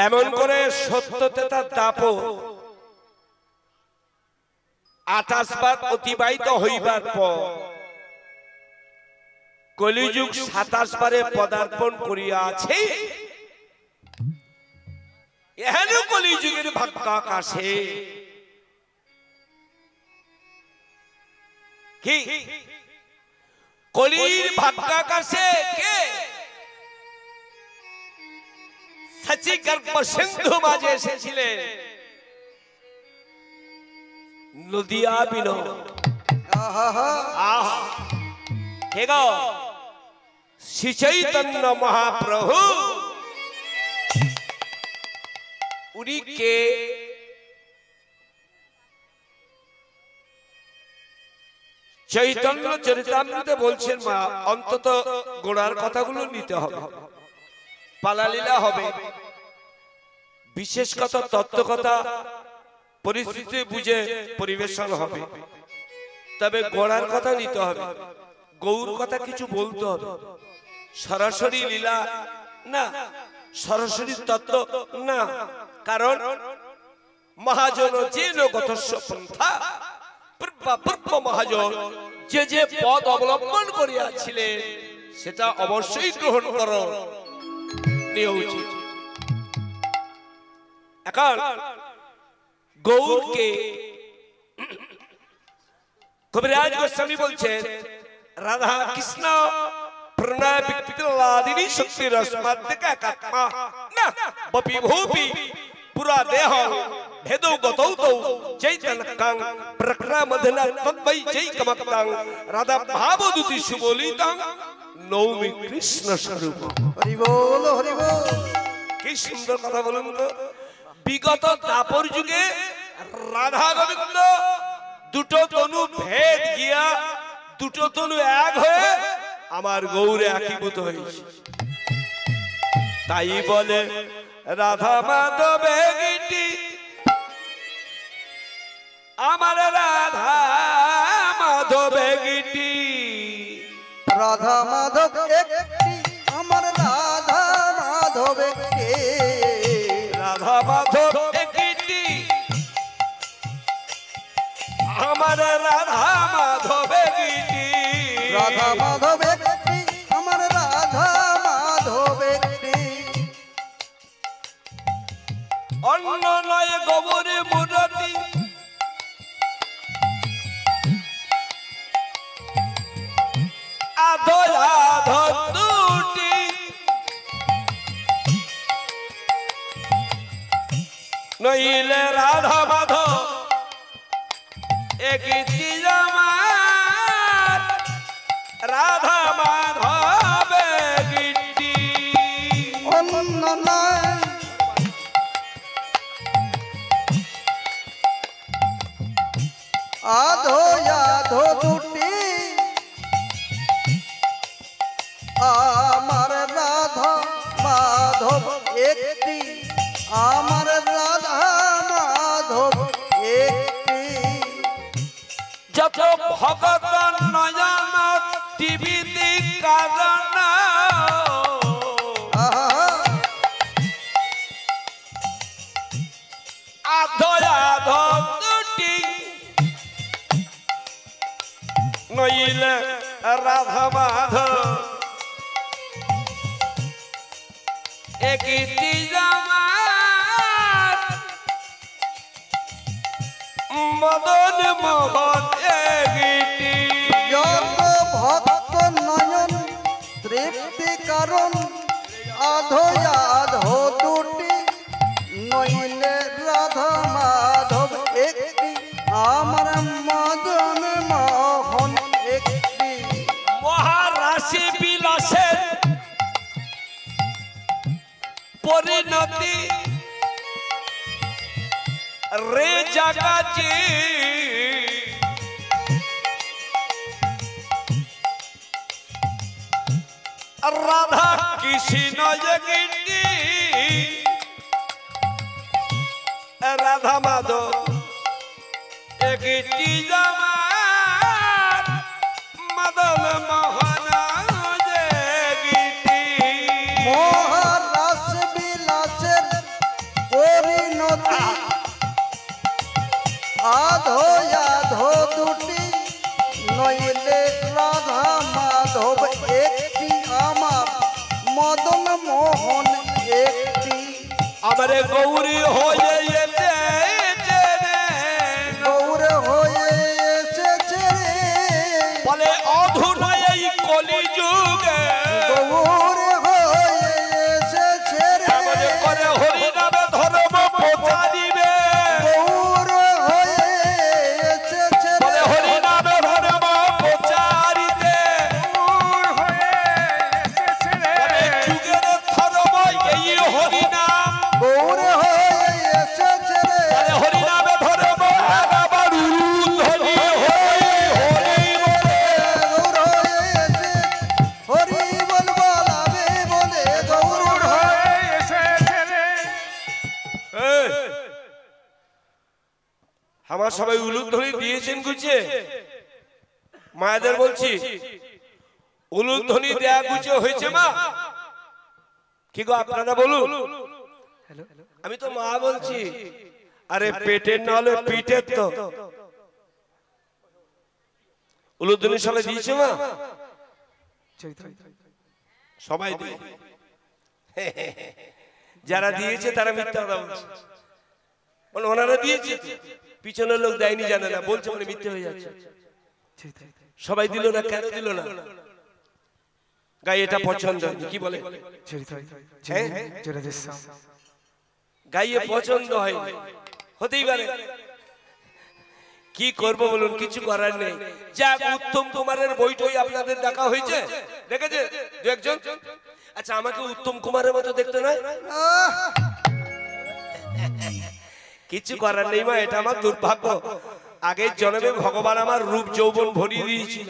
এমন করে ৭০ দাপট ২৮ বার অতিবাহিত হইবার পর কলিযুগ ২৭ বারে পদার্পণ করিয়াছে। এহেন কলিযুগের ভাগ্যাকাশে কি কলির ভাগ্যাকাশে কে সচিগর্ভ সিন্ধু মাঝে এসেছিলেন নদিয়া বিনো আহা কে গো শ্রী চৈতন্য মহাপ্রভু উনি কে চৈতন্য চরিতামৃতে বলছেন মা অন্তত গোড়ার কথাগুলো নিতে হবে, পালালীলা হবে, বিশেষ কথা তত্ত্বকথা পরিস্থিতি বুঝে পরিবেশন হবে, তবে গোড়ার কথা নিতে হবে, গৌর কথা কিছু বলতে হবে। সরাসরি লীলা না, সরাসরি তত্ত্ব না, কারণ মহাজন যে গতস্য পন্থা পূর্ব মহাজন যে যে পদ অবলম্বন করিয়াছিলেন সেটা অবশ্যই গ্রহণ করো নেওয়া উচিত। এখন গৌরকে কবিরাজ গোস্বামী বলছেন রাধা কৃষ্ণ প্রণয় বিকৃতিলাদিনী শক্তি রসমাদ্যকা কাত্মা না বপি ভূপি পুরা দেহ ভেদো গতৌ তৌ চৈতন্যকাং প্রক্রমধনা তদ্বৈ চৈকমক্তাং রাধা ভাবদূতি সুবলিতাং নৌমি কৃষ্ণ স্বরূপ। হরি বল হরি বল। কি সুন্দর কথা বলুন তো, বিগত দাপর যুগে রাধা গোবিন্দ দুটো তনু ভেদ গিয়া দুটো তনু এক হয়ে আমার গৌরে একীভূত হয়েছে। তাই বলে রাধা মাধবে গীতি আমার রাধা মাধবে গীতি, রাধা মাধব একটি আমার রাধা মাধব একটি, রাধা মাধব গীতি আমার রাধা মাধবে গীতি, রাধা মাধব একটি আমার রাধা মাধব একটি, অন্য নয় গোবরে মুরতি আধো আধো দুটি, নইলে রাধা মাধব একটি আমার রাধা মাধব গীতি, অন্য নয় আধো আধো দুটি আমার রাধা মাধব একটি, আমার রাধা মাধব একটি, যত ভগত নয়ন টিভিতে কারণ আধো আধো দুটি, নইলে রাধা মাধব একটি আমার মদন মোহন একটি, যত ভক্ত নয়ন তৃপ্তি কারণ আধো আধো দুটি, নইলে রাধা মাধব একটি, আমার মদন মোহন একটি, মহারাশি বিলাসের পরিণতি রে জাগাজি রাধা কৃষ্ণ জগিনী রাধা মাধব একটি জামার মদন মোহন জগিনী, মহারাস বিলাসের মোহন একটি আমারে গৌরী হয়ে এসেছে রে, গৌর হয়ে এসেছে রে বলে অধুর এই কলিযুগে গৌর হয়ে এসেছে রে আমারে করে হরি নামে ধর্ম প্রচারিবে, গৌর হয়ে এসেছে বলে রে হরি নামে ধর্ম প্রচারিতে বলে যুগের ধর্ম এই হরি নাম, গৌর হয়ে এসেছে রে বলে হরি নামে ধর্ম আবার উলুধ্বনি হরি হরি বলে। গৌর হয়ে এসেছে হরি বল বলাবে বলে গৌর হয়ে এই, আমার সবাই উলুধ্বনি দিয়েছেন গুছিয়ে? মায়েদের বলছি উলুধ্বনি দেয়া গুছিয়ে হয়েছে মা? কি গো আপনারা বলুন। আমি তো মা বলছি, আরে পেটের না হলে পিঠের তো। উলুধ্বনি সবাই দিয়েছে মা? সবাই দিয়ে যারা দিয়েছে তারা মিথ্যা কথা বলছে, মানে ওনারা দিয়েছে, পিছনের লোক দেয়নি জানে না, বলছে মানে মিথ্যে হয়ে যাচ্ছে। সবাই দিল না, কেন দিল না? গায়ে এটা পছন্দ হয়নি, কি বলে গাইয়ে পছন্দ হয়নি, হতেই পারে, কি করব বলুন, কিছু করার নেই। যাক, উত্তম কুমারের বইটই আপনাদের দেখা হয়েছে, দেখেছে দু একজন? আচ্ছা, আমাকে উত্তম কুমারের মতো দেখতে নয়, কিছু করার নেই মা, এটা আমার দুর্ভাগ্য। আগের জন্মে ভগবান আমার রূপ যৌবন ভরিয়ে দিয়েছিল,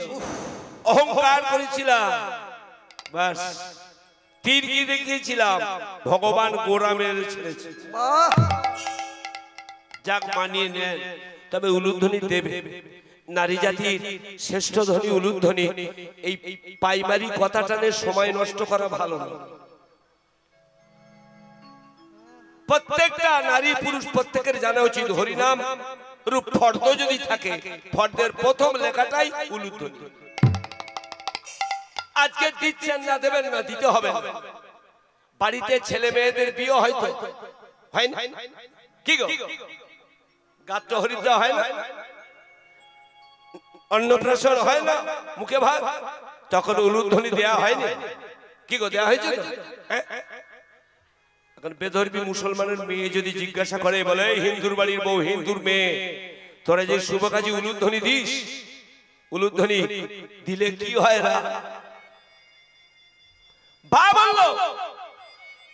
অহংকার করেছিলাম, বাস তীর কি দেখিয়েছিলাম, ভগবান গোড়া মেরে ছেড়েছে। বাহ যাক, মানিয়ে নেন, তবে উলুধ্বনি দেবে। নারী জাতির শ্রেষ্ঠ ধ্বনি উলুধ্বনি। এই প্রাইমারি কথাটানে সময় নষ্ট করা ভালো না। প্রত্যেকটা নারী পুরুষ প্রত্যেকের জানা উচিত হরিনাম রূপ ফর্দ যদি থাকে, ফর্দের প্রথম লেখাটাই উলুধ্বনি। আজকে দিচ্ছেন না, দেবেন না, দিতে হবে না। বাড়িতে ছেলে মেয়েদের বিয়ে হয়তো হয় না, কি গো গাত্র হরিদ্রা হয় না, অন্নপ্রাশন হয় না, মুখে ভাত, তখন উলুধ্বনি দেয়া হয়নি, কি গো দেয়া হয়েছে তো? এখন বেধর্মী মুসলমানের মেয়ে যদি জিজ্ঞাসা করে, বলে হিন্দুর বাড়ির বউ, হিন্দুর মেয়ে, তোরা যে শুভ কাজে উলুধ্বনি দিস, উলুধ্বনি দিলে কি হয় রা? বা বললো,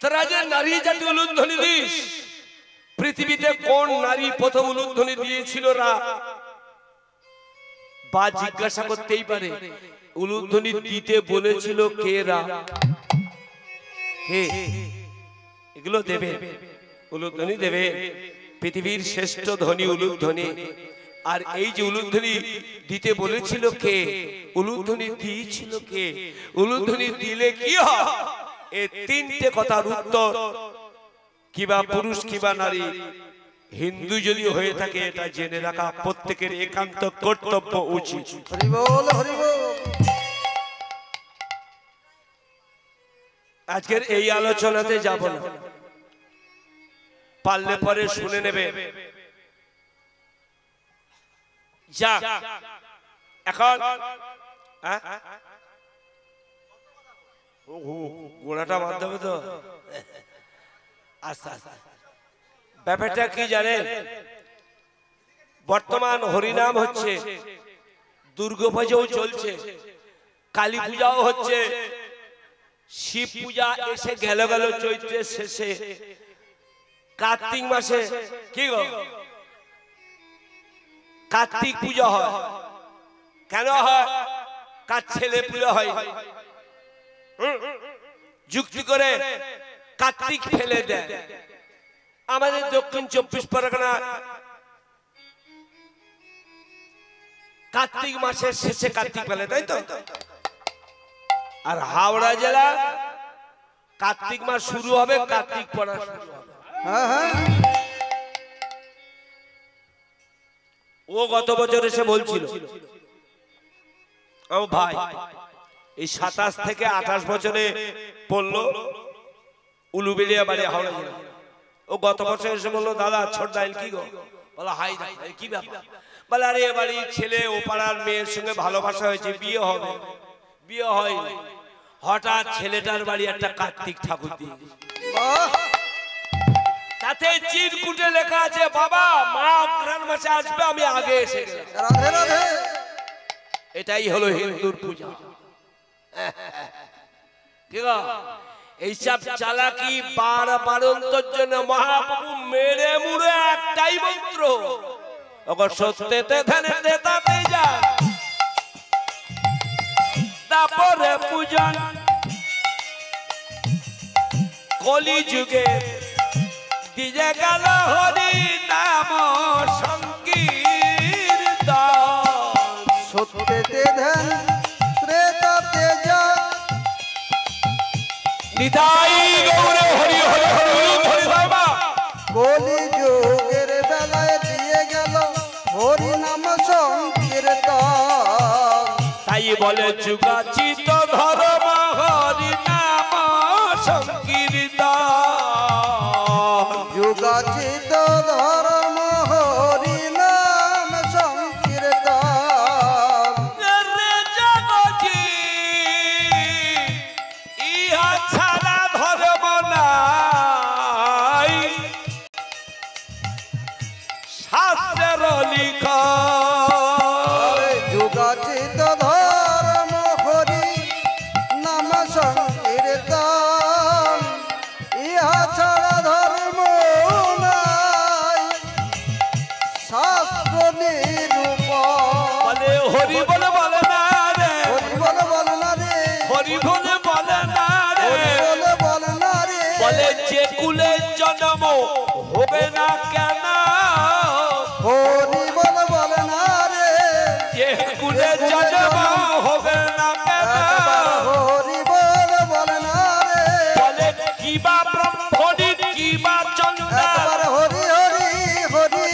তোরা যে নারী জাতি উলুধ্বনি দিস, পৃথিবীতে কোন নারী প্রথম উলুধ্বনি দিয়েছিল রা? বা জিজ্ঞাসা করতেই পারে, উলুধ্বনি দিতে বলেছিল কে রা? কে? এগুলো দেবে, উলুধ্বনি দেবে। পৃথিবীর শ্রেষ্ঠ ধ্বনি উলুধ্বনি। আর এই যে উলুধ্বনি দিতে বলেছিল কে, উলুধ্বনি দিয়েছিল কে, উলুধ্বনি দিলে কি হয়, এই তিনটে কথার উত্তর, কিবা পুরুষ কিবা নারী, হিন্দু যদি হয়ে থাকে, এটা জেনে রাখা প্রত্যেকের একান্ত কর্তব্য উচিত। হরি বল হরি বল। আজকের এই আলোচনাতে যাব না, পারলে পরে শুনে নেবে। যাক, এখন গোড়াটা বাঁধতে হবে তো, আস্তে আস্তে। ব্যাপারটা কি জানেন, বর্তমান হরিনাম হচ্ছে, দুর্গাপূজাও চলছে, কালী পূজাও হচ্ছে, শিব পূজা এসে গেল গেল চৈত্রের শেষে, কার্তিক মাসে কি গো কার্তিক পূজা হয়। কেন হয়? কার ছেলে পূজা হয়, যুক্তি করে কার্তিক ফেলে দেয়। আমাদের দক্ষিণ 24 পরগনা কার্তিক মাসের শেষে কার্তিক ফেলে, তাই তো? আর হাওড়া জেলা কার্তিক মাস শুরু হবে, কার্তিক পড়া শুরু হবে। হ্যাঁ হ্যাঁ ও গত বছর এসে বলছিল, ও ভাই এই 27 থেকে 28 বছরে পড়লো, উলুবেলিয়া বাড়ি হাওড়া জেলা। ও গত বছর এসে বললো দাদা ছোট দাইল কি গো, বলো হাই কি ব্যাপার, বলে আরে এ বাড়ির ছেলে ও পাড়ার মেয়ের সঙ্গে ভালোবাসা হয়েছে, বিয়ে হবে, বিয়ে হয়, হঠাৎ ছেলেটার বাড়ি একটা কার্তিক ঠাকুর দিয়ে তাতে চিরকুটে লেখা আছে বাবা মা অগ্রহায়ণ মাসে আসবে, আমি আগে এসে গেলাম। রাধে রাধে। এটাই হলো হিন্দুর পূজা। ঠিক আছে, এইসব চালাকি বারবারন্তর জন্য মহাপ্রভু মেরে মুড়ে একটাই মন্ত্র, অগর সত্যতে ধ্যানে দেতাতে যা তারপরে পূজন কলি যুগে দিজে গেল হরি নাম সংকীর্তন। সত্যতে ধ্যান ত্রেতাতে যা নিতাই গৌরে হরি হরি হরি হরি বাবা। কলি যুগের বেলায় দিয়ে গেল হরি নাম সংকীর্তন। তাই বলে যুগাচিত ধর্ম হরি নাম সংকীর্তন। যুগাচিত ধর্ম হরি নাম সংকীর্তন। রে জগজি ইহা ছাড়া ধর্ম নাই, শাস্ত্রের লিখা। যুগাচিত ধর্ম হরি নাম সংকীর্তন। ইহা ছাড়া ধর্ম নাই, শাস্ত্র নিরূপণ। বলে হরি বলে বলে না রে, হরি বলে বলে না রে, হরি বলে বলে না রে, হরি বলে বলে না রে। বলে যে কুলে জন্ম হবে না কেন, হরি বলে বলে না রে, যে কুলে জন্ম হবে না কেন, হরি বলে বলে না রে। বলে কিবা ব্রহ্মণি কিবা চন্দ্রা, একবার হরি হরি হরি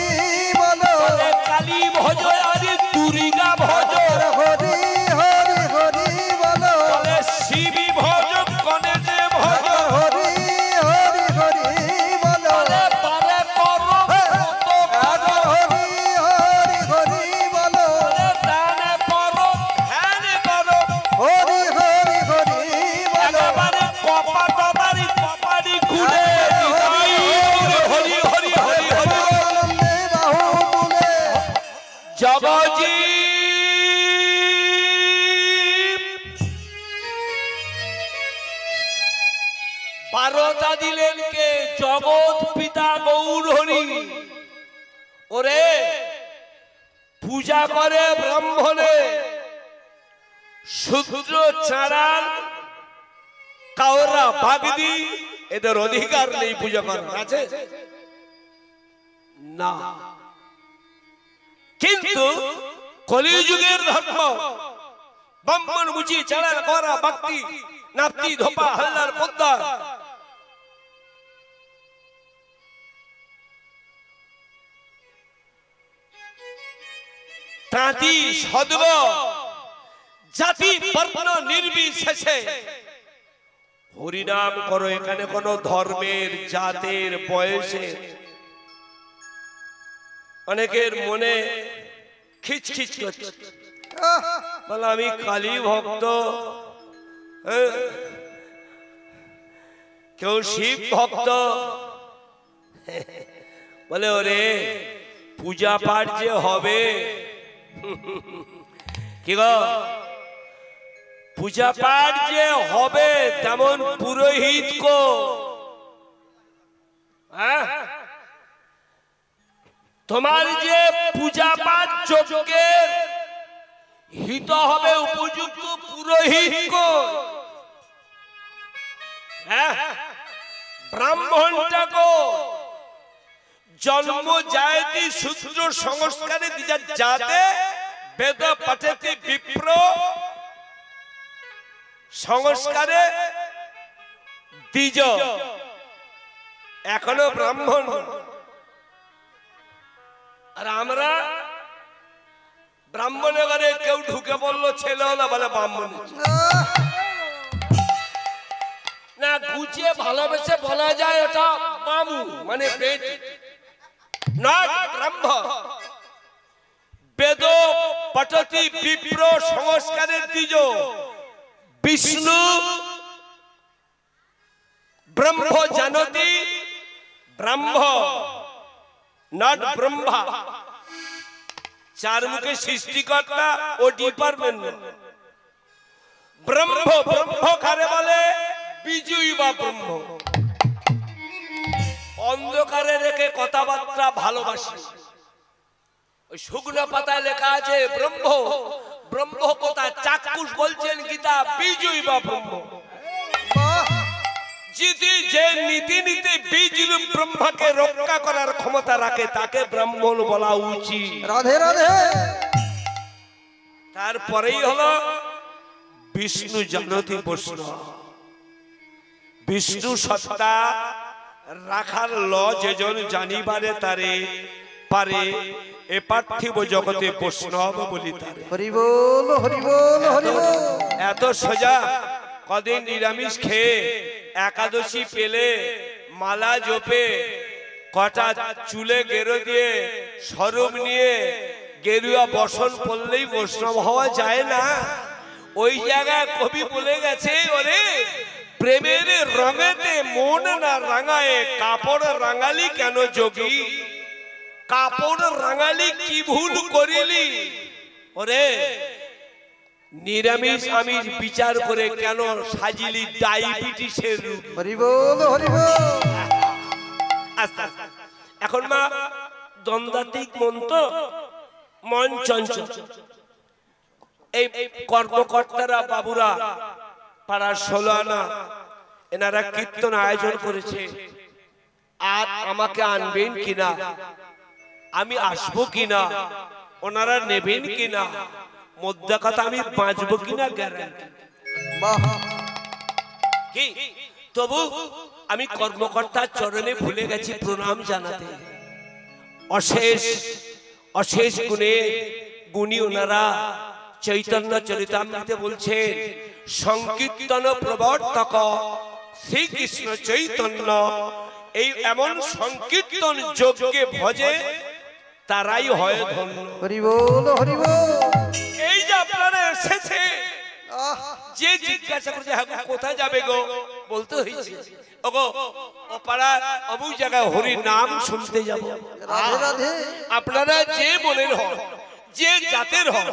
বলো, বলে কালী ভজ আরে দুর্গা ভজ, হরি হরি হরি বলো, বলে শিবী ভজ গণেশে ভজ, হরি হরি হরি বলো, বলে পারে করো ব্রত করো, হরি হরি হরি বলো, বলে দানে করো ধ্যান করো, হরি হরি হরি বলো। একেবারে কপাটবাড়ি কপাড়ি ঘুরে নিতাই হরি হরি হরি হরি আনন্দে বাহু তুলে জগজি বারোটা দিলেন কে জগৎ পিতা গৌর হরি। ওরে পূজা করে ব্রাহ্মণে, শূদ্র চাঁড়াল কাওরা বাগদি এদের অধিকার নেই পূজা করার, আছে না। কিন্তু কলিযুগের ধর্ম ব্রাহ্মণ বুঝি চাঁড়াল করা ভক্তি নাপতি ধোপা হাল্লার পদ্মা তাঁতি সদ্গ জাতি বর্ণ নির্বিশেষে হরিনাম করো। এখানে কোন ধর্মের জাতের বয়সের অনেকের মনে খিচখিচ করছে, বলে আমি কালী ভক্ত, কেউ শিব ভক্ত, বলে ওরে পূজা পাঠ যে হবে, কি গো পূজা পাঠ যে হবে তেমন পুরোহিত কো, তোমার যে পূজা পাঠ যজ্ঞের হিত হবে উপযুক্ত পুরোহিত কো, ব্রাহ্মণটা কো জন্ম জায়তি শূদ্র সংস্কারে দিজা যাতে বেদ পঠেতি বিপ্র সংস্কারে দ্বিজ, এখনো ব্রাহ্মণ। আর আমরা ব্রাহ্মণের ঘরে কেউ ঢুকে বললো ছেলে হলো, বলে ব্রাহ্মণ না, গুছিয়ে বাঁচিয়ে ভালোবেসে বলা যায় ওটা মামু মানে বেটি, নট ব্রহ্ম। বেদ পঠতি বিপ্র সংস্কারের দ্বিজ, বিষ্ণু ব্রহ্ম জানতি ব্রহ্ম, নট ব্রহ্মা। চার মুখে সৃষ্টিকর্তা ও ডিপার্টমেন্ট। ব্রহ্ম ব্রহ্ম কারে বলে? বিজয়ী বা ব্রহ্ম। অন্ধকারে রেখে কথাবার্তা ভালোবাসি। ওই শুকনো পাতায় লেখা আছে ব্রহ্ম। ব্রহ্ম কথা চাক্ষুষ বলছেন গীতা, বিজয়ী বা ব্রহ্ম। যদি যে নীতি নীতি বীজ ব্রহ্মাকে রক্ষা করার ক্ষমতা রাখে তাকে ব্রাহ্মণ বলা উচিত। রাধে রাধে। তারপরেই হলো বিষ্ণু জানতি বৈষ্ণব। বিষ্ণু সত্তা রাখার ল যেজন জানিবারে তারে পারে, এ পার্থিব জগতে বৈষ্ণব বলি তারে। হরি বল হরি বল হরি বল। এত সোজা। কদিন নিরামিষ খেয়ে একাদশী পেলে মালা জপে কটা চুলে গেরো দিয়ে স্বরূপ নিয়ে গেরুয়া বসন পড়লেই বৈষ্ণব হওয়া যায় না। ওই জায়গায় কবি বলে গেছে, ওরে প্রেমের রঙেতে মন না রাঙায়, কাপড় রাঙালি কেন যোগী? কাপড় রাঙালি কি ভুল করিলি? ওরে নিরামিষ আমিষ বিচার করে কেন সাজিলি ডায়াবেটিসের রোগ? হরি বল হরি বল। আস্তে আস্তে। এখন মা দ্বন্দ্বাত্মিক মন তো, মন চঞ্চল। এই কর্মকর্তারা বাবুরা পাড়ার 16 আনা এনারা কীর্তন আয়োজন করেছে। আর আমাকে আনবেন কিনা, আমি আসবো কিনা, ওনারা নেবেন কিনা, মধ্যে কথা আমি বাঁচবো কিনা গ্যারান্টি কি। তবু আমি কর্মকর্তার চরণে ভুলে গেছি প্রণাম জানাতে। অশেষ অশেষ গুণে গুণী ওনারা চৈতন্য চরিতামৃতে বলছেন, সংকীর্তন প্রবর্তক শ্রীকৃষ্ণ চৈতন্য। এই এমন সংকীর্তন যোগ্যে ভজে তারাই হয় ধন্য। হরি বল হরি বল। এই যে আপনারা এসেছে, যে জিজ্ঞাসা করছে হ্যাঁ কোথায় যাবে গো, বলতে হয়েছে ওগো ও পাড়ার অমুক জায়গায় হরি নাম শুনতে যাব। রাধে রাধে। আপনারা যে মনের হন, যে জাতের হন,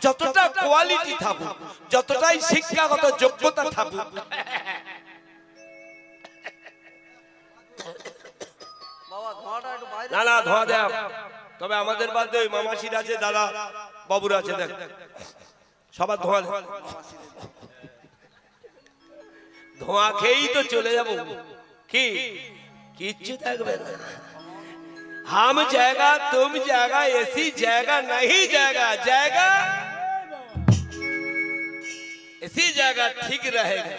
যতটা কোয়ালিটি থাকুক, যতটাই শিক্ষাগত যোগ্যতা থাকুক, না না ধোয়া দেয়। তবে আমাদের বাদে ওই মামাসির আছে, দাদা বাবুর আছে, দেখ সবার ধোঁয়া ধোঁয়া খেয়েই তো চলে যাব। কি কিচ্ছু থাকবে না। हम जाएगा तुम जाएगा, ऐसी जाएगा नहीं जाएगा, जाएगा ऐसी जाएगा ठीक रहेगा।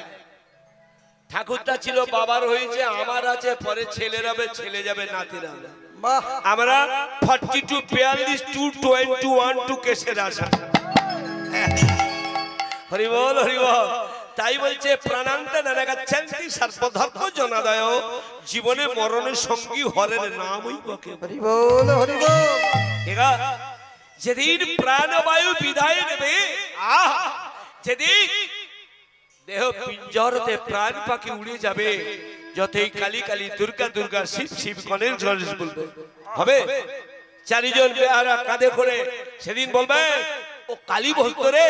ঠাকুরটা ছিল বাবার হয়েছে, আমার আছে, পরে ছেলের হবে, ছেলে যাবে, নাতিরা হবে। আমরা 42 42 221 টু কেসের আশা। হরি বল হরি বল। তাই বলছে প্রাণান্তে নানাগাচ্ছন্তি সর্বধর্ম জনাদয়, জীবনে মরণের সঙ্গী হরের নামই বকে। হরি বল হরি বল। ঠিক আছে, যেদিন প্রাণবায়ু বিদায় নেবে, যেদিন দেহ পিঞ্জরতে প্রাণ পাখি উড়ে যাবে, যতই কালী কালী দুর্গা দুর্গা শিব শিব গণেশ গণেশ বলবে, হবে চারিজন বেহারা কাঁধে করে সেদিন বলবে ও কালী ভক্ত রে,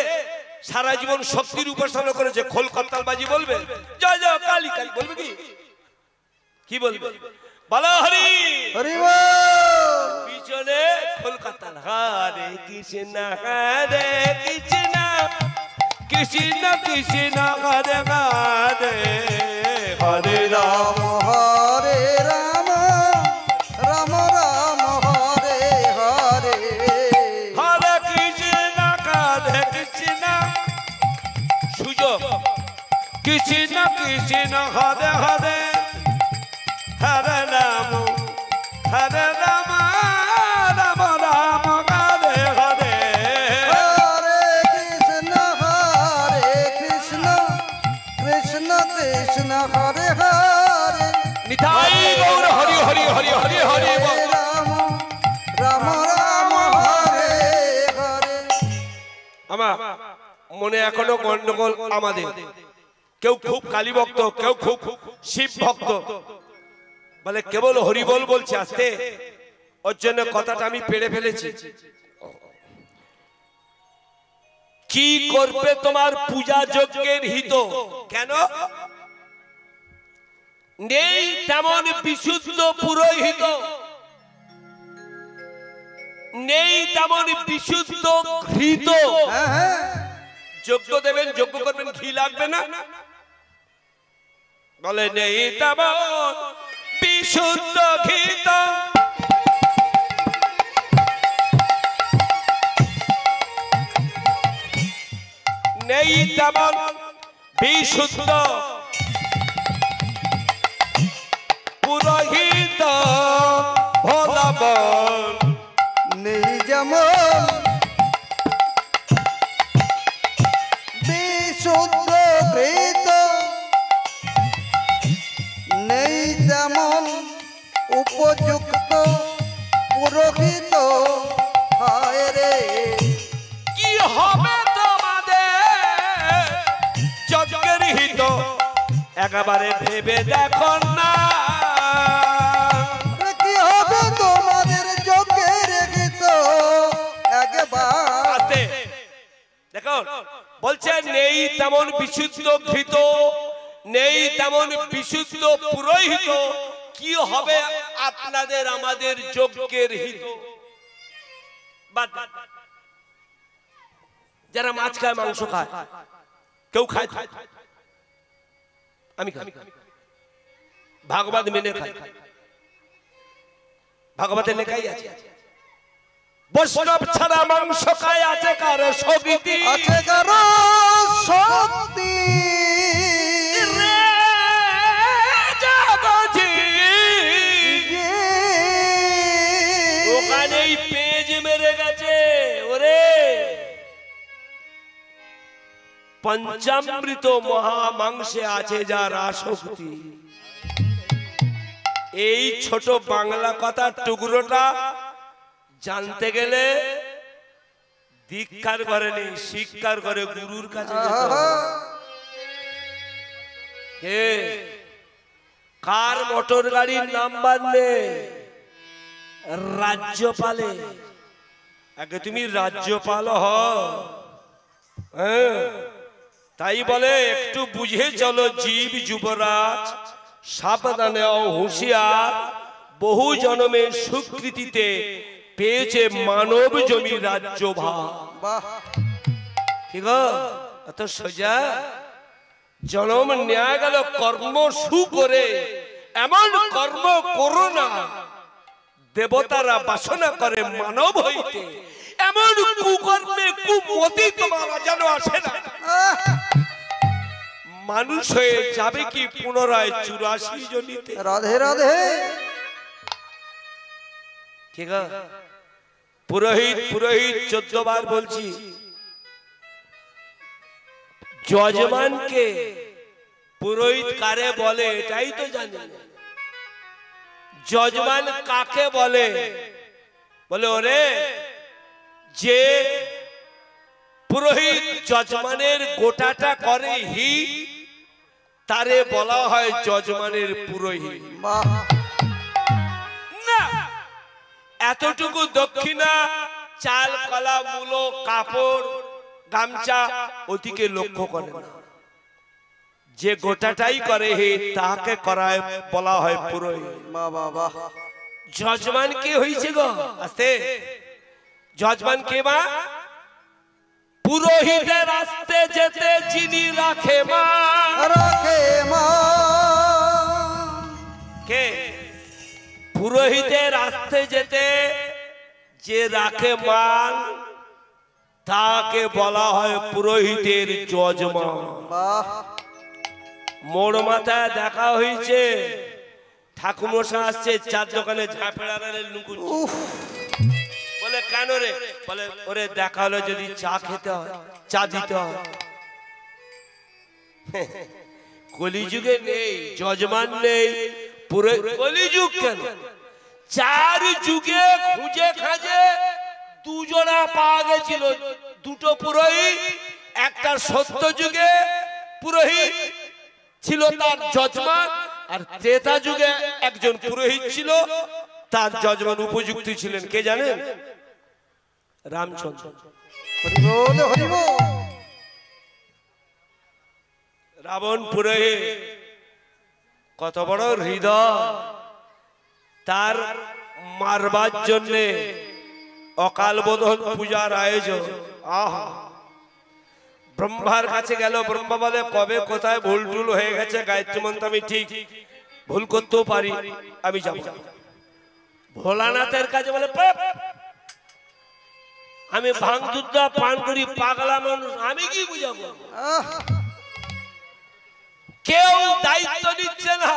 সারা জীবন শক্তির উপাসনা করেছে, খোল করতাল বাজি বলবে, জয় জয় কালী কালী বলবে। কি কি বলবে? বলো হরি হরি বল। পিছনে খোল করতাল, হরে কৃষ্ণ হরে কৃষ্ণ কৃষ্ণ কৃষ্ণ হরে হরে, হরে রাম হরে রাম রাম রাম হরে হরে, হরে কৃষ্ণ হরে কৃষ্ণ, সুযোগ কৃষ্ণ কৃষ্ণ হরে হরে, হরে রাম রাম রাম হরে হরে, হরে কৃষ্ণ কৃষ্ণ কৃষ্ণ হরে হরে নিতাই গৌর হরি হরি হরি হরি হরি বল। রাম রাম রাম হরে হরে। আমার মনে এখনো গন্ডগোল আমাদের, কেউ খুব কালী ভক্ত, কেউ খুব শিব ভক্ত, বলে কেবল হরি বল বলছে আস্তে, ওর জন্য কথাটা আমি পেড়ে ফেলেছি। কি করবে তোমার পূজা যজ্ঞের হিত, কেন নেই তেমন বিশুদ্ধ পুরোহিত, নেই তেমন বিশুদ্ধ ঘৃত। হ্যাঁ হ্যাঁ যজ্ঞ দেবেন, যজ্ঞ করবেন, ঘি লাগবে না, বলে নেই তেমন বিশুদ্ধ ঘৃত। নেই তেমন বিশুদ্ধ পুরোহিত ভোলা বল। নেই যেমন বিশুদ্ধ ঘৃত, নেই তেমন উপযুক্ত পুরোহিত। হায় রে কি হবে তোমাদের যজ্ঞের হিত, একেবারে ভেবে দেখো না। কি হবে তোমাদের যোগের গীত একবার। দেখো বলছে নেই তেমন বিশুদ্ধ ঘৃত, নেই তেমন বিশুদ্ধ পুরোহিত, কি হবে আপনাদের আমাদের যজ্ঞের হিত। বাদ বাদ। যারা মাছ খায়, মাংস খায়, কেউ খায়, আমি খাই, ভাগবত মেনে খাই, ভাগবতের লেখাই আছে বৈষ্ণব ছাড়া মাংস খায় আছে কার সগীতি, আছে কারো শক্তি। ওখানেই পেজ মেরে গেছে ওরে। পঞ্চামৃত মহা মাংসে আছে যার আসক্তি। এই ছোট বাংলা কথার টুকরোটা জানতে গেলে দীক্ষার ঘরে নেই, শিক্ষার ঘরে গুরুর কাছে যেতে হবে। কে কার মোটর গাড়ির নাম্বার নেই, রাজ্যপালে। আগে তুমি রাজ্যপাল হও। তাই বলে একটু বুঝে চলো জীব যুবরাজ, সাবধানে হুঁশিয়ার, বহু জন্মের স্বীকৃতিতে পেয়েছে মানব জমি রাজ্যভার। বাহ ঠিক এত সোজা। জন্ম নেওয়া গেল কর্ম সু করে, এমন কর্ম করো না দেবতারা বাসনা করে মানব হইতে, এমন কুকর্মে কুমতি তোমার যেন আসে না। মানুষ হয়ে যাবে কি পুনরায় 84 জনিতে। রাধে রাধে। ঠিক আছে, পুরোহিত পুরোহিত 14 বার বলছি। যজমানকে পুরোহিত কারে বলে এটাই তো জানি। যজমান কাকে বলে? বলে ওরে যে পুরোহিত যজমানের গোটাটা করে হিত, তারে বলা হয় যজমানের পুরোহিত। বাহ না এতটুকু দক্ষিণা, চাল কলা মূলো কাপড় গামছা ওদিকে লক্ষ্য করে না। যে গোটাটাই করে হে তাকে করায় বলা হয় পুরোহিত। বাহ বাহ বাহ। যজমান কে হইছে গো? আস্তে। যজমান কে মা? পুরোহিতের আসতে যেতে যিনি রাখে মা। রাখে মা। কে? পুরোহিতের আসতে যেতে যে রাখে মান, তাকে বলা হয় পুরোহিতের যজমান। বাহ মোড় মাথায় দেখা হয়েছে, ঠাকুমশা আসছে, চার দোকানে ঝাঁপড়া লুকুচ্ছে। বলে কেন রে? বলে ওরে দেখা হলো যদি চা খেতে হয়, চা দিতে হয়। কলিযুগে নেই, যজমান নেই, পুরো কলিযুগ কেন, 4 যুগে খুঁজে খাজে দুজনা পাওয়া গেছিল, দুটো পুরোহিত। একটা সত্য যুগে পুরোহিত ছিল, তার যজমান, আর ত্রেতা যুগে একজন পুরোহিত ছিল, তার যজমান উপযুক্ত ছিলেন। কে জানেন? রামচন্দ্র। হরি বল হরি বল। রাবণ পুরোহিত, কত বড় হৃদয়, তার মারবার জন্যে অকাল বোধন পূজার আয়োজন। আহা, ব্রহ্মার কাছে গেল, ব্রহ্মা বলে কবে কোথায় ভুল টুল হয়ে গেছে, গায়ত্রী মন্ত্র আমি ঠিক ভুল করতেও পারি, আমি যাব। ভোলানাথের কাছে বলে আমি ভাঙ দুধ পান করি, পাগলা মানুষ, আমি কি বুঝাবো? কেউ দায়িত্ব নিচ্ছে না,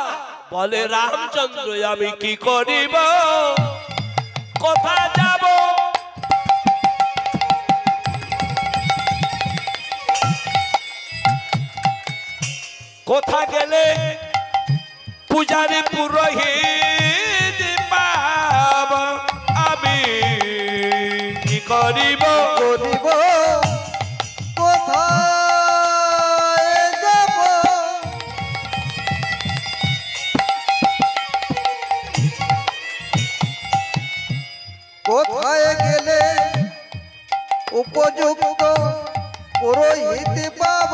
বলে রামচন্দ্র আমি কি করিব, কোথায় যাব? কোথা গেলে পূজারি পুরোহিত পাব, আমি কি করিব? করিব কোথায় যাব, কোথায় গেলে উপযুক্ত পুরোহিত পাব,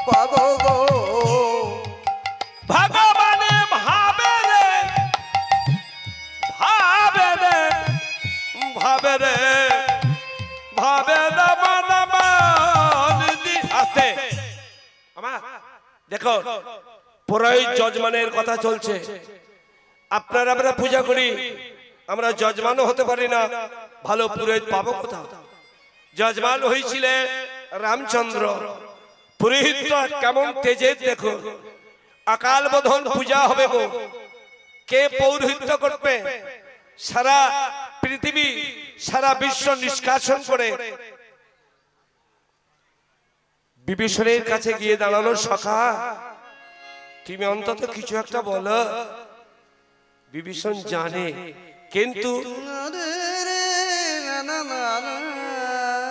পাব গো। ভগবানে ভাবে রে, ভাবে রে, ভাবে রে, ভাবে না আস্তে। দেখো, পুরোহিত যজমানের কথা চলছে। আপনারা আমরা পূজা করি, আমরা যজমানও হতে পারি না, ভালো পুরোহিত পাবো কোথা? যজমান হয়েছিলেন রামচন্দ্র। পুরোহিত কেমন তেজে, দেখো, অকাল বোধন পূজা হবে গো, কে পৌরোহিত্য করবে? সারা পৃথিবী, সারা বিশ্ব নিষ্কাশন করে বিভীষণের কাছে গিয়ে দাঁড়ালো, সখা তুমি অন্তত কিছু একটা বলো। বিভীষণ জানে, কিন্তু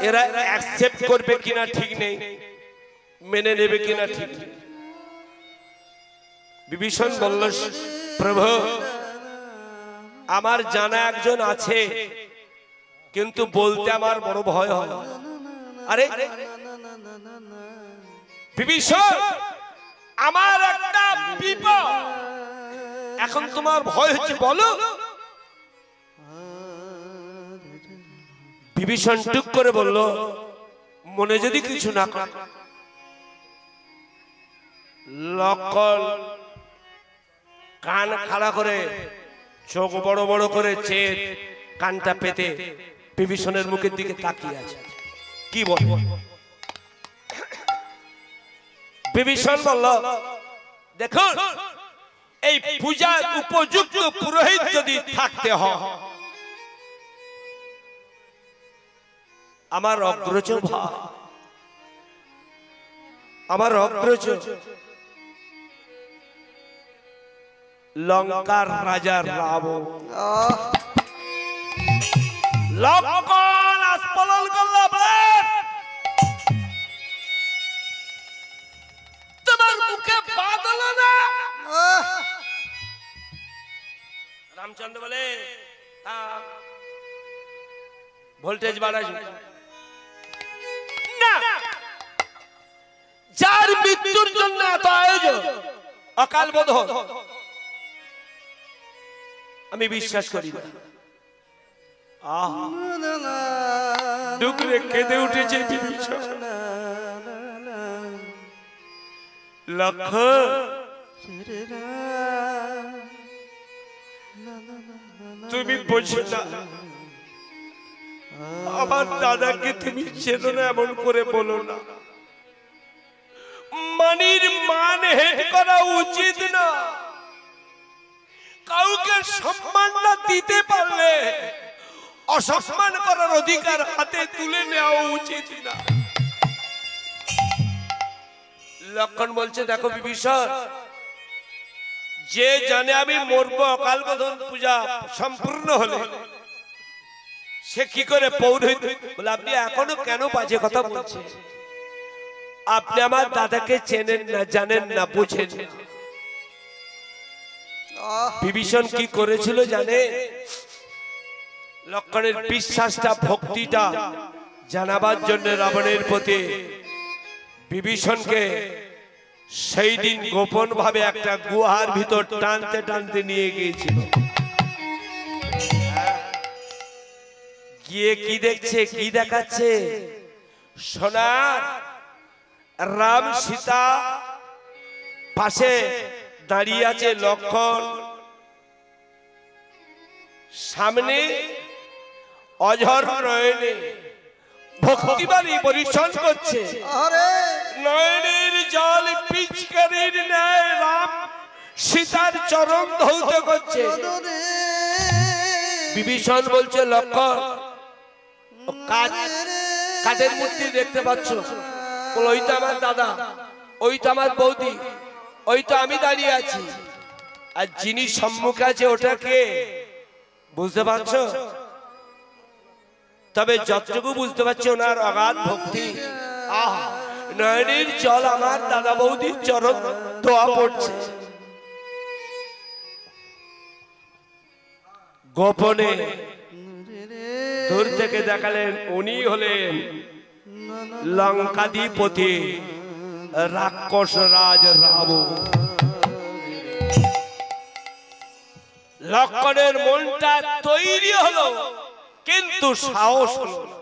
এরা অ্যাকসেপ্ট করবে কিনা ঠিক নেই, মেনে নেবে কিনা ঠিক নেই। বিভীষণ বলল, প্রভু আমার জানা একজন আছে, কিন্তু বলতে আমার বড় ভয় হয়। আরে বিভীষণ, আমার একটা বিপদ, এখন তোমার ভয় হচ্ছে, বলো। বিভীষণ টুক করে বলল, মনে যদি কিছু না করে, লক্ষণ কান খাড়া করে, চোখ বড় বড় করে, চেয়ে কানটা পেতে বিভীষণের মুখের দিকে তাকিয়ে আছে। কি বল? বিভীষণ বলল, দেখুন, এই পূজার উপযুক্ত পুরোহিত যদি থাকতে হয়, আমার অগ্রজ ভাই, আমার অগ্রজ লঙ্কার রাজা রাবণ। লঙ্কন আস্ফলন করল, তোমার মুখে বাদল না। রামচন্দ্র বলে, ভোল্টেজ বাড়াই না, যার মৃত্যুর জন্য এত আয়োজন, অকাল বোধন, আমি বিশ্বাস করি না। ডুকরে কেঁদে উঠেছে বিভীষণ। লক্ষণ, তুমি বোঝো না, আমার দাদাকে তুমি চেনো না, এমন করে বলো না। মানির মান হেট করা উচিত না, কাউকে সম্মান না দিতে পারলে অসম্মান করার অধিকার হাতে তুলে নেওয়া উচিত না। লক্ষণ বলছে দেখো বিভীষণ, যে জানে আমি মরবো অকাল বোধন পূজা সম্পূর্ণ হলে সে কি করে পৌরোহিত বলে আপনি এখনো কেন বাজে কথা বলছেন? আপনি আমার দাদাকে চেনেন না, জানেন না, বুঝেন না। বিভীষণ কি করেছিল জানে? লক্ষণের বিশ্বাসটা, ভক্তিটা জানাবার জন্য রাবণের প্রতি বিভীষণকে সেই দিন গোপন ভাবে একটা গুহার ভিতর টানতে টানতে নিয়ে গিয়েছিল। গিয়ে কি দেখছে, কি দেখাচ্ছে? সোনা রাম সীতা পাশে দাঁড়িয়ে আছে লক্ষণ, সামনে অঝর নয়নে ভক্তিবাণী পরিশন করছে। নয়নের জল পিচকারির ন্যায় রাম সীতার চরণ ধৌত করছে। বিভীষণ বলছে লক্ষণ, কাদের মূর্তি দেখতে পাচ্ছ? ওই তো আমার দাদা, ওই তো আমার বৌদি, ওই তো আমি দাঁড়িয়ে আছি, আর যিনি সম্মুখে আছে ওটা কে বুঝতে পারছো? তবে যতটুকু বুঝতে পারছি ওনার অগাধ ভক্তি। আহা, নয়নের জল আমার দাদা বৌদির চরণ ধোয়া পড়ছে। গোপনে দূর থেকে দেখালেন উনি হলেন লঙ্কাধিপতি রাক্ষস রাজ রাবণ। লক্ষণের মনটা তৈরি হলো, কিন্তু সাহস হলো না।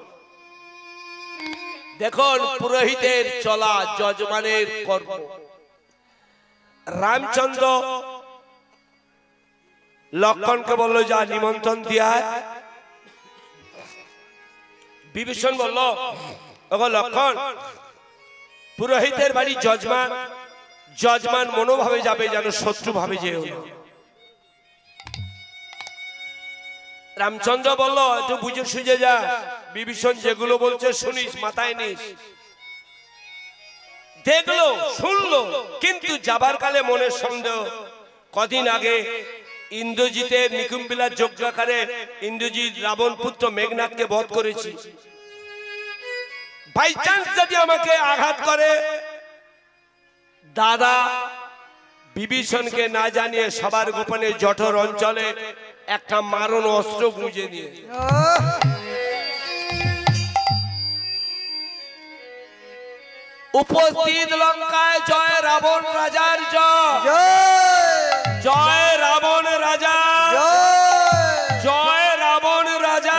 দেখুন পুরোহিতের চলা, যজমানের কর্ম। রামচন্দ্র লক্ষণকে বললো যা নিমন্ত্রণ দিয়া। বিভীষণ বলল ওগো লক্ষণ, পুরোহিতের বাড়ি যজমান, যজমান মনোভাবে যাবে, যেন শত্রু ভাবে যেও না। রামচন্দ্র বলল একটু বুঝে সুঝে যা, বিভীষণ যেগুলো বলছে শুনিস, মাথায় নিস। দেখলো শুনলো, কিন্তু যাবার কালে মনের সন্দেহ। কদিন আগে ইন্দ্রজিতের নিকুম্বিলার যজ্ঞাকারে ইন্দ্রজিৎ রাবণ পুত্র মেঘনাথকে বধ করেছি। বাই চান্স যদি আমাকে আঘাত করে, দাদা বিভীষণকে না জানিয়ে সবার গোপনে জঠর অঞ্চলে একটা মারণ অস্ত্র গুঁজে নিয়ে উপস্থিত লঙ্কায় জয় রাবণ রাজার জয়, জয় রাবণ রাজা, জয় রাবণ রাজা।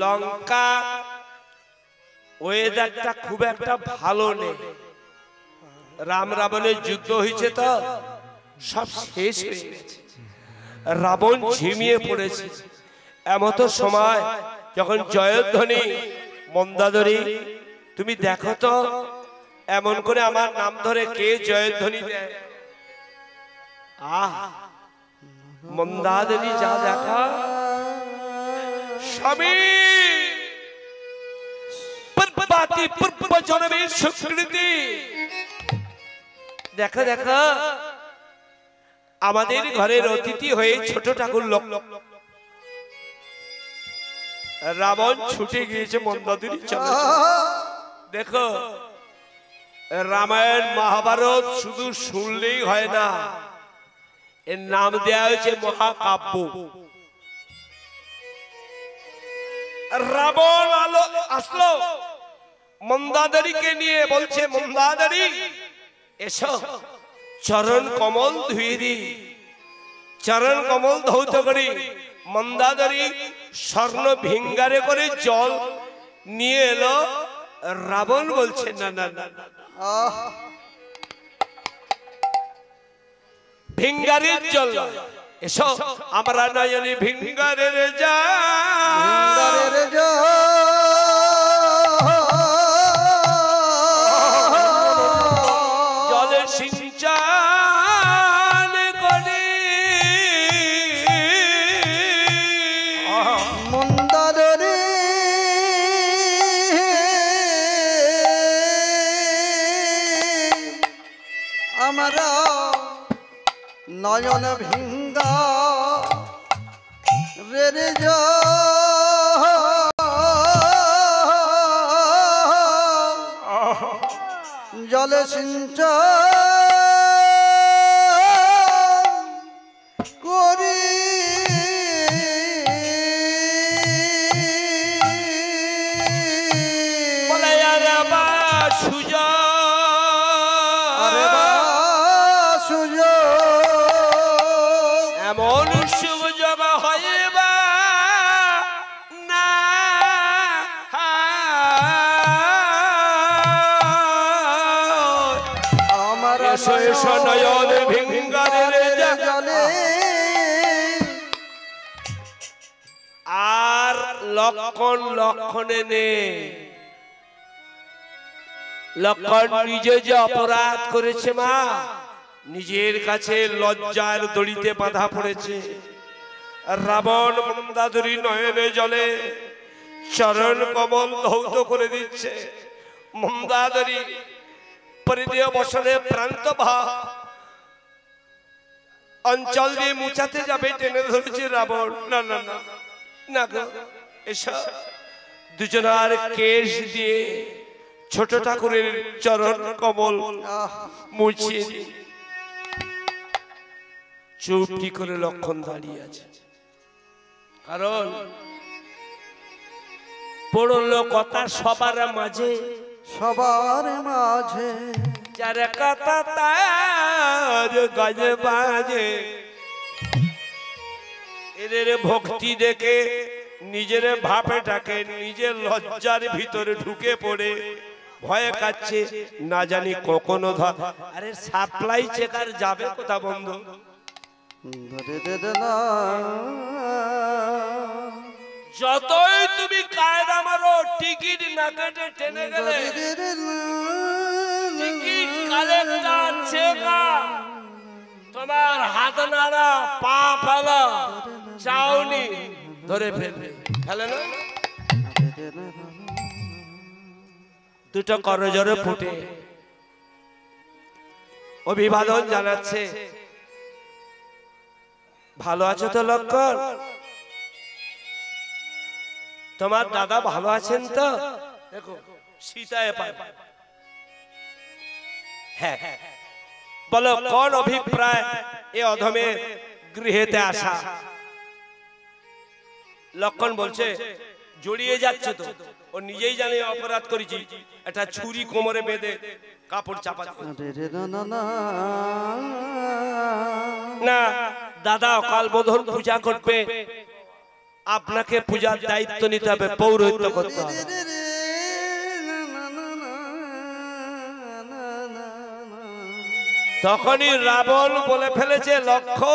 লঙ্কা ওয়েদারটা খুব একটা ভালো নেই। রাম রাবণের যুদ্ধ হয়েছে তো সব শেষ হয়ে গেছে, রাবণ ঝিমিয়ে পড়েছে। এমত সময় যখন জয়ধ্বনি, মন্দাদরী তুমি দেখো তো এমন করে আমার নাম ধরে কে জয়ধ্বনি দেয়। আহ, মন্দাদরী যা দেখা, স্বামী পূর্বাতি পূর্ব জন্মের স্বীকৃতি। দেখো দেখো, আমাদের ঘরের অতিথি হয়ে ছোট ঠাকুর রাবণ ছুটে গিয়েছে মন্দাদরী চলে। দেখো রামায়ণ মহাভারত শুধু শুনলেই হয় না, এর নাম দেয়া হয়েছে মহাকাব্য। রাবণ আসলো মন্দাদরীকে নিয়ে, বলছে মন্দাদরী এসো, চরণ কমল ধুয়ে দি। চরণ কমল ধৌত করি। মন্দাদরী স্বর্ণ ভিঙ্গারে করে জল নিয়ে এলো। রাবণ বলছে না না না, ভিঙ্গারের জল এসো, আমরা নয়নে ভিঙ্গারের যা জলে সিঞ্চান করে। মন্দাদরী আমরা নয়ন ভিঙ্গা রে রে জলে সিঞ্চন করি বলে আরে বা সুজা আরে বা সুযোগ এমন সুযোগ হইবা না আমার এসো এসো নয়ন ভিঙ্গারে জলে আর লক্ষণে নে লক্ষণ নিজে যে অপরাধ করেছে মা নিজের কাছে লজ্জার দড়িতে বাঁধা পড়েছে রাবণ মন্দাদরী নয়নে জলে চরণ কমল ধৌত করে দিচ্ছে মন্দাদরী পরিদেয় বসনে প্রান্ত অঞ্চল দিয়ে মুছাতে যাবে টেনে ধরেছে রাবণ না না না না গো এসব দুজনার কেশ দিয়ে ছোট ঠাকুরের চরণ কমল মুছিয়ে দিয়ে চুপটি করে লক্ষণ দাঁড়িয়ে আছে কারণ পড়ল কথা সবার মাঝে সবার মাঝে যার কথা তার গাজে বাজে এদের ভক্তি দেখে নিজের ভাবেটাকে নিজের লজ্জার ভিতরে ঢুকে পড়ে ভয়ে কাচ্ছে না জানি কখনো আরে সাপ্লাই চেকার যাবে কোথা বন্ধ যতই তুমি কায়দা মারো টিকিট না কেটে টেনে গেলে টিকিট কালেক্টর চেকার তোমার হাত নাড়া পা ফেলা চাউনি ধরে ফেলবে ফেলে না দুটো করজোরে ফুটে অভিবাদন জানাচ্ছে ভালো আছো তো লক্ষণ তোমার দাদা ভালো আছেন তো দেখো সীতায় পায় হ্যাঁ বলো কোন অভিপ্রায় এ অধমের গৃহেতে আসা লক্ষণ বলছে জড়িয়ে যাচ্ছে তো ও নিজেই জানে অপরাধ করেছি একটা ছুরি কোমরে বেঁধে কাপড় চাপা না দাদা অকাল বোধন পূজা করবে আপনাকে পূজার দায়িত্ব নিতে হবে পৌরোহিত্য করতে হবে তখনই রাবণ বলে ফেলেছে লক্ষ্য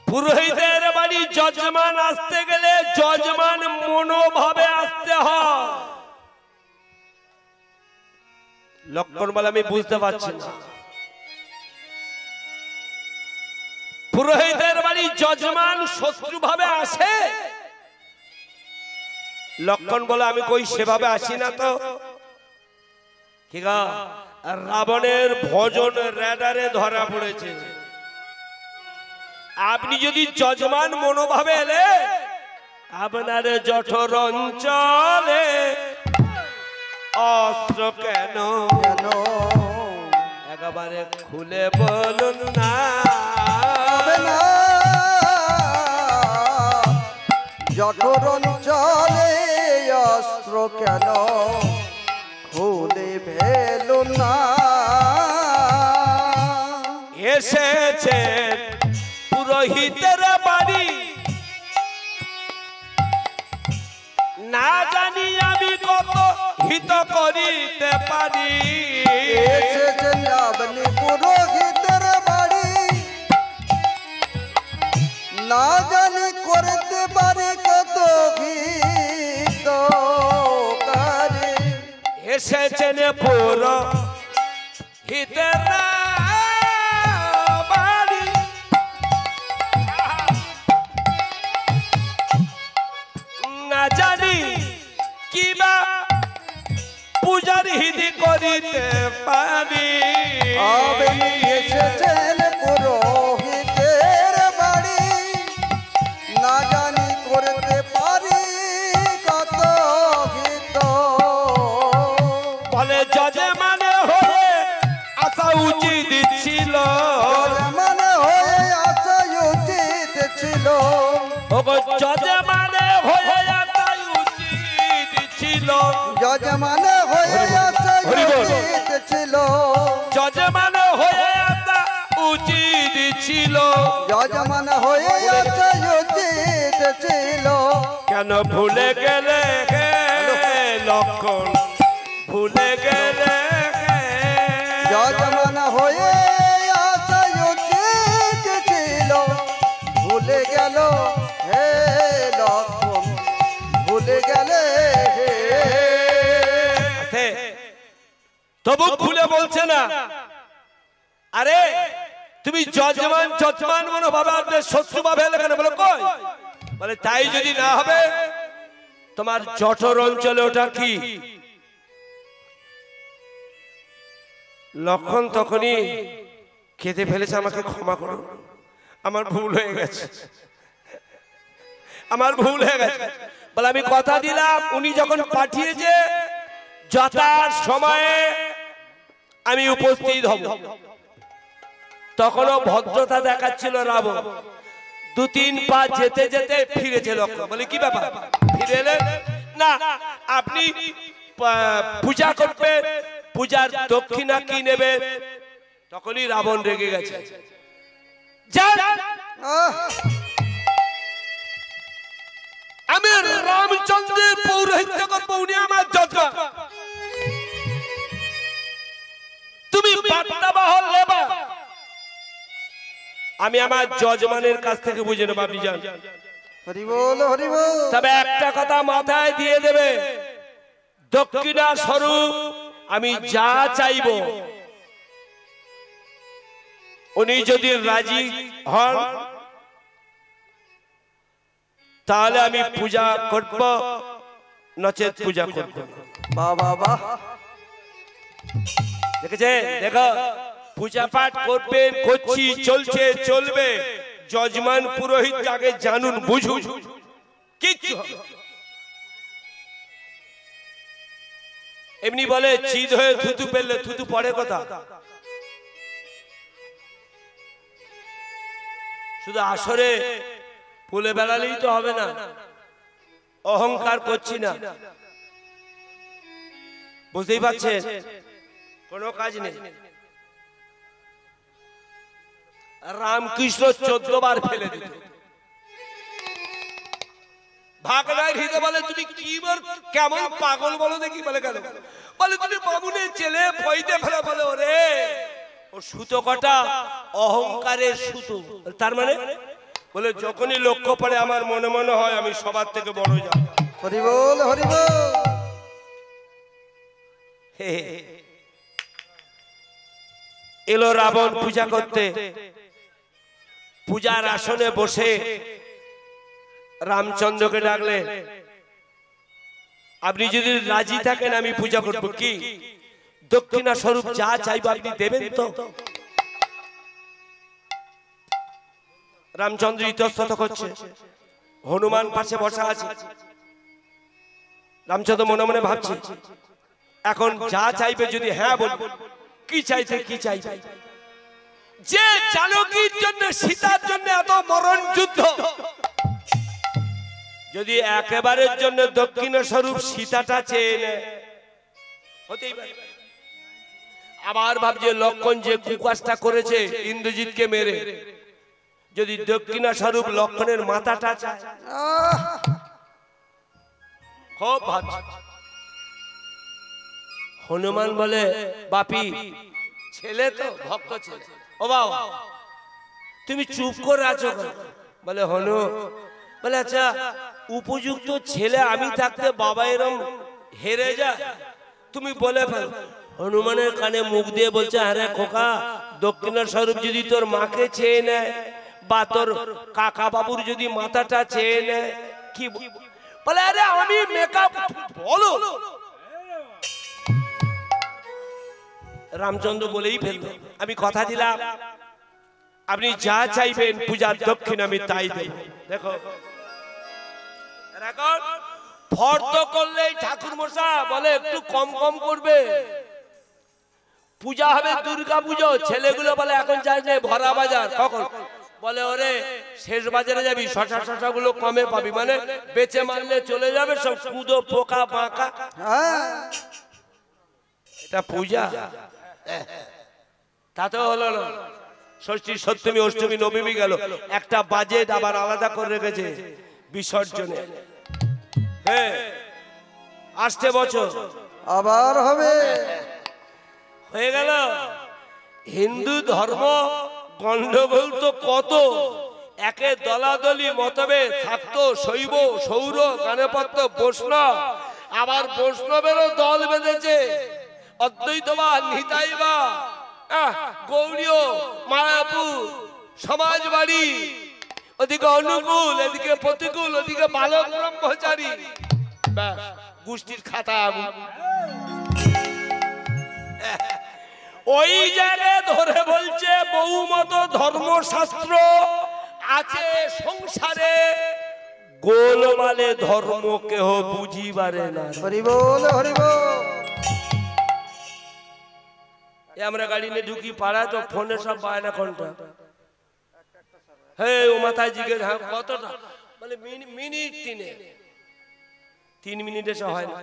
পুরোহিতের বাড়ি যজমান আসতে গেলে যজমান মনোভাবে আসতে হয় লক্ষণ বলে আমি বুঝতে পারছি না পুরোহিতের বাড়ি যজমান শত্রু ভাবে আসে লক্ষণ বলে আমি কই সেভাবে আসি না তো কি গা রাবণের ভজন রেডারে ধরা পড়েছে আপনি যদি যজমান মনোভাবে এলে আপনার জঠর অঞ্চলে অস্ত্র কেন একেবারে খুলে বলুন না জঠর অঞ্চলে অস্ত্র কেন খুলে ফেলো না এসেছেন পুরোহিতের বাড়ি না জানি আমি কত হিত করিতে পারি এসেছেন আপনি পুরোহিতের বাড়ি না জানি করতে পারে কত হিত কারি এসেছেন পুরোহিতের বাড়ি না জানি কিবা পূজার হিদি করিতে পারি। আপনি এসেছেন পুরোহিতের বাড়ি, না জানি করতে পারি কত হিত। বলে যজমানে হয়ে আসা উচিত ছিল, যজমান হয়ে আসা উচিত ছিল, ওগো যজমানে হয়ে আসা উচিত ছিল, যজমান হয়ে আসা উচিত ছিল, যজমান হয়ে আসা উচিত ছিল, যজমান হয়ে আসা উচিত ছিল। কেন ভুলে গেলে হে লক্ষণ, ভুলে গেলে হে? যজমান হয়ে আসা উচিত ছিল, ভুলে গেল হে লক্ষণ, ভুলে গেলে হে। তবু ভুলে বলছে না, আরে তুমি যজমান যজমান মনে বাবা শত্রু ভাবে কেন? বলো কই? বলে তাই যদি না হবে, তোমার জঠর অঞ্চলে ওটা কি? লক্ষণ তখনই খেতে ফেলেছে, আমাকে ক্ষমা করো, আমার ভুল হয়ে গেছে, আমার ভুল হয়ে গেছে। বলে আমি কথা দিলাম, উনি যখন পাঠিয়েছে যথা সময়ে আমি উপস্থিত হব। তখনও ভদ্রতা দেখাচ্ছিল রাবণ। 2-3 পা যেতে যেতে ফিরেছে লক্ষণ। বলে কি ব্যাপার, ফিরে এলেন না? আপনি পূজা করবে, পূজার দক্ষিণা কি নেবে? তখনই রাবণ রেগে গেছে। আমি রামচন্দ্রের পৌরোহিত্য করবো, উনি আমার যজমান, তুমি বার্তাবাহক নেবা, আমি আমার যজমানের কাছ থেকে বুঝে নেব। আপনি যান। হরি বল, হরি বল। তবে একটা কথা মাথায় দিয়ে দেবে, দক্ষিণা স্বরূপ আমি যা চাইব, উনি যদি রাজি হন তাহলে আমি পূজা করব, নচেত পূজা করব। বাবা বাহ, দেখেছে? দেখো, পূজা পাঠ করবেন, করছি, চলছে, চলবে। যজমান পুরোহিত আগে জানুন, বুঝুন, কিচ্ছু এমনি বলে চিদ হয়ে থুতু পেলে থুতু পড়ে কথা। শুধু আসরে ফুলে বেড়ালেই তো হবে না, অহংকার করছি না, বুঝতেই পারছেন? কোনো কাজ নেই। রামকৃষ্ণ 14 বার ফেলে দিত। ভাগনার হৃদয় বলে তুমি কি কেমন পাগল বলো দেখি? বলে কেন? বলে তুমি বামুনের ছেলে, ফইতে ফেলে। বলে ওরে ও সুতো কটা, অহংকারের সুতো। তার মানে? বলে যখনই লক্ষ্য পড়ে আমার মনে মনে হয় আমি সবার থেকে বড় যাব। হরি বল, হরি বল। এলো রাবণ পূজা করতে, পূজার আসনে বসে রামচন্দ্রকে ডাকলে, আপনি যদি রাজি থাকেন আমি পূজা করব। কি দক্ষিণা স্বরূপ যা চাইবো আপনি দেবেন তো? রামচন্দ্র ইতস্তত করছে, হনুমান পাশে বসা আছে। রামচন্দ্র মনে মনে ভাবছে, এখন যা চাইবে যদি হ্যাঁ বল, কি চাইতে কি চাইবে? যে জানকীর জন্য, সীতার জন্য এত মরণ যুদ্ধ, যদি একেবারের জন্য দক্ষিণ স্বরূপ সীতাটা চেয়ে নেয়, হতেই পারে। আবার ভাবছে লক্ষণ যে কুকাজটা করেছে ইন্দ্রজিৎকে মেরে, যদি দক্ষিণা স্বরূপ লক্ষণের মাথাটা চায়, খুব ভাবছে। হনুমান বলে বাপি, ছেলে তো ভক্ত ছেলে, ও বাবা তুমি চুপ করে আছো। বলে হনু, বলে আচ্ছা উপযুক্ত ছেলে আমি থাকতে বাবা এরম হেরে যা, তুমি বলে ফেল। হনুমানের কানে মুখ দিয়ে বলছে, আরে খোকা, দক্ষিণা স্বরূপ যদি তোর মাকে চেয়ে নেয় বা তোর কাকা বাবুর যদি মাথাটা চেয়ে নেয় কি? বলে আরে আমি মেকআপ বলো। রামচন্দ্র বলেই ফেলল, আমি কথা দিলাম আপনি যা চাইবেন পূজার দক্ষিণ আমি তাই দেব। দেখো ফর্দ করলেই ঠাকুর মশাই বলে একটু কম কম করবে। পূজা হবে দুর্গা পুজো, ছেলেগুলো বলে এখন যাস না ভরা বাজার। কখন বলে ওরে শেষ বাজারে যাবি, শশা শশা গুলো কমে পাবি, মানে বেচে মারলে চলে যাবে সব কুদো পোকা বাঁকা। এটা পূজা তাতে হলো না। ষষ্ঠী সপ্তমী অষ্টমী নবমী গেল, একটা বাজেট আবার আলাদা করে রেখেছে বিসর্জনে। হ্যাঁ আসছে বছর আবার হবে। হয়ে গেল। হিন্দু ধর্ম গন্ডগোল তো কত, একে দলাদলি মতভেদ থাকতো, শৈব সৌর গানেপত্য বৈষ্ণব, আবার বৈষ্ণবেরও দল বেঁধেছে, অদ্বৈতবাদ নিতাইবাদ, গৌড়ীয় মায়াপুর সমাজবাড়ি, ওদিকে অনুকূল এদিকে প্রতিকূল, ওদিকে বালক ব্রহ্মচারী, গোষ্ঠীর খাতা আগুন। ওই জায়গায় ধরে বলছে বহুমত ধর্মশাস্ত্র আছে সংসারে, গোলমালে ধর্ম কেহ বুঝিবারে না। হরি বল হরি বল। আমরা গাড়ি নিয়ে ঢুকি পাড়ায় তো ফোনে সব বায়না ঘন্টা। হ্যাঁ ও মাথায় জিজ্ঞেস কতটা, বলে মিনিট 3 মিনিট এসে হয় না।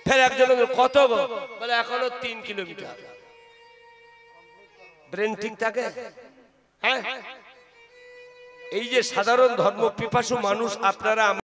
ফের একজন কত গো, বলে এখনো 3 কিলোমিটার। ব্রেন ঠিক থাকে? হ্যাঁ এই যে সাধারণ ধর্ম পিপাসু মানুষ আপনারা